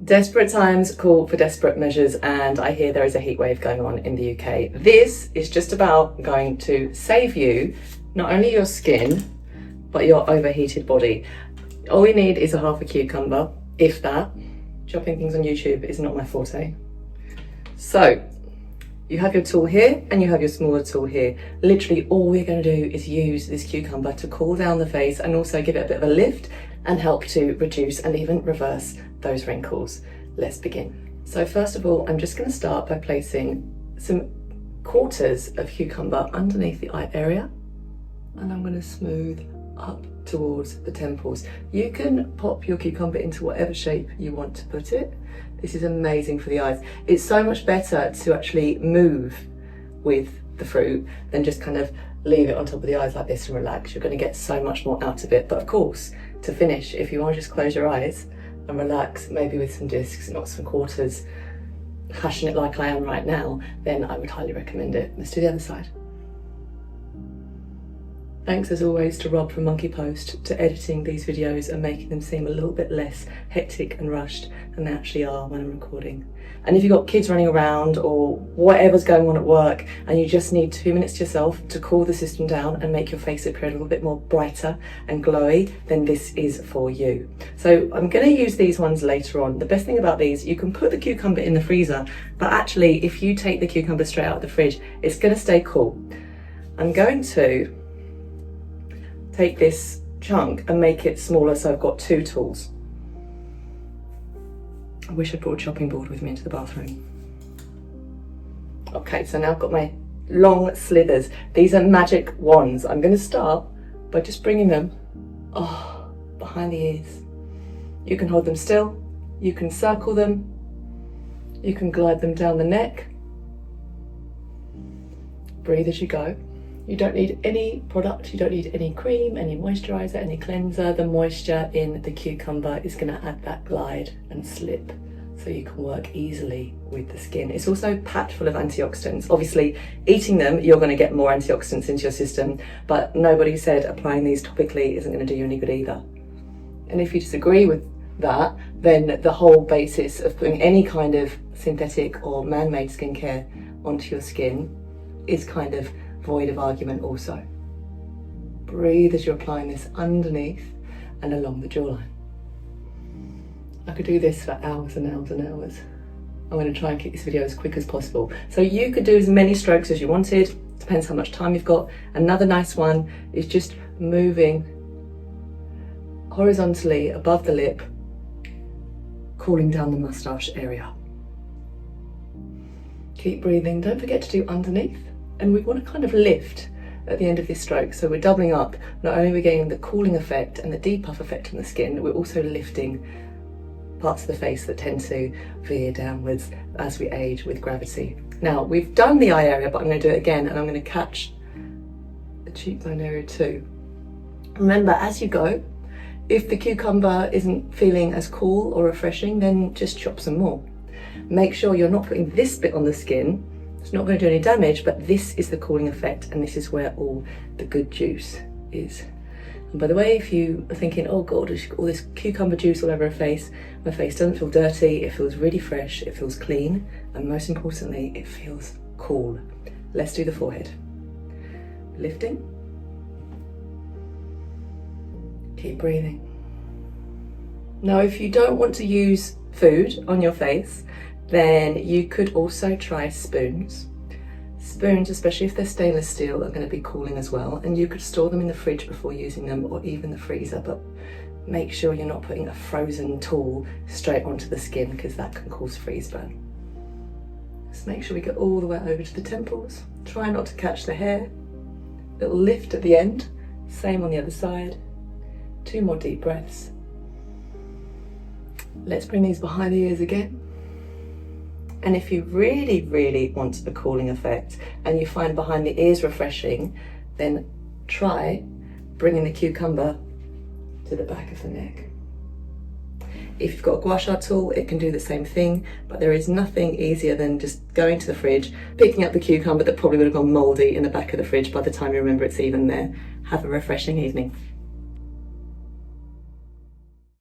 Desperate times call for desperate measures, and I hear there is a heat wave going on in the UK. This is just about going to save you, not only your skin, but your overheated body. All you need is a half a cucumber, if that. Chopping things on YouTube is not my forte. So, you have your tool here and you have your smaller tool here. Literally all we're going to do is use this cucumber to cool down the face and also give it a bit of a lift and help to reduce and even reverse those wrinkles. Let's begin. So first of all, I'm just going to start by placing some quarters of cucumber underneath the eye area, and I'm going to smooth up towards the temples. You can pop your cucumber into whatever shape you want to put it. This is amazing for the eyes. It's so much better to actually move with the fruit than just kind of leave it on top of the eyes like this and relax. You're going to get so much more out of it. But of course, to finish, if you want to just close your eyes and relax, maybe with some discs, not some quarters, hashing it like I am right now, then I would highly recommend it. Let's do the other side. Thanks as always to Rob from Monkey Post to editing these videos and making them seem a little bit less hectic and rushed than they actually are when I'm recording. And if you've got kids running around or whatever's going on at work and you just need 2 minutes to yourself to cool the system down and make your face appear a little bit more brighter and glowy, then this is for you. So I'm going to use these ones later on. The best thing about these, you can put the cucumber in the freezer, but actually if you take the cucumber straight out of the fridge, it's going to stay cool. I'm going to take this chunk and make it smaller, so I've got two tools. I wish I'd brought a chopping board with me into the bathroom. Okay, so now I've got my long slithers. These are magic wands. I'm going to start by just bringing them behind the ears. You can hold them still, you can circle them, you can glide them down the neck. Breathe as you go. You don't need any product, you don't need any cream, any moisturiser, any cleanser. The moisture in the cucumber is going to add that glide and slip so you can work easily with the skin. It's also packed full of antioxidants. Obviously, eating them, you're going to get more antioxidants into your system, but nobody said applying these topically isn't going to do you any good either. And if you disagree with that, then the whole basis of putting any kind of synthetic or man-made skincare onto your skin is kind of void of argument also. Breathe as you're applying this underneath and along the jawline. I could do this for hours and hours and hours. I'm going to try and keep this video as quick as possible. So you could do as many strokes as you wanted, depends how much time you've got. Another nice one is just moving horizontally above the lip, cooling down the moustache area. Keep breathing, don't forget to do underneath. And we want to kind of lift at the end of this stroke. So we're doubling up. Not only are we getting the cooling effect and the depuff effect on the skin, we're also lifting parts of the face that tend to veer downwards as we age with gravity. Now, we've done the eye area, but I'm going to do it again, and I'm going to catch the cheekbone area too. Remember, as you go, if the cucumber isn't feeling as cool or refreshing, then just chop some more. Make sure you're not putting this bit on the skin. It's not going to do any damage, but this is the cooling effect, and this is where all the good juice is. And by the way, if you are thinking, oh God, she's got all this cucumber juice all over her face, my face doesn't feel dirty, it feels really fresh, it feels clean, and most importantly, it feels cool. Let's do the forehead. Lifting. Keep breathing. Now, if you don't want to use food on your face, then you could also try spoons. Spoons, especially if they're stainless steel, are going to be cooling as well, and you could store them in the fridge before using them, or even the freezer, but make sure you're not putting a frozen tool straight onto the skin, because that can cause freeze burn. Just make sure we get all the way over to the temples. Try not to catch the hair. Little lift at the end, same on the other side. 2 more deep breaths. Let's bring these behind the ears again. And if you really, really want a cooling effect and you find behind the ears refreshing, then try bringing the cucumber to the back of the neck. If you've got a gua sha tool, it can do the same thing, but there is nothing easier than just going to the fridge, picking up the cucumber that probably would have gone mouldy in the back of the fridge by the time you remember it's even there. Have a refreshing evening.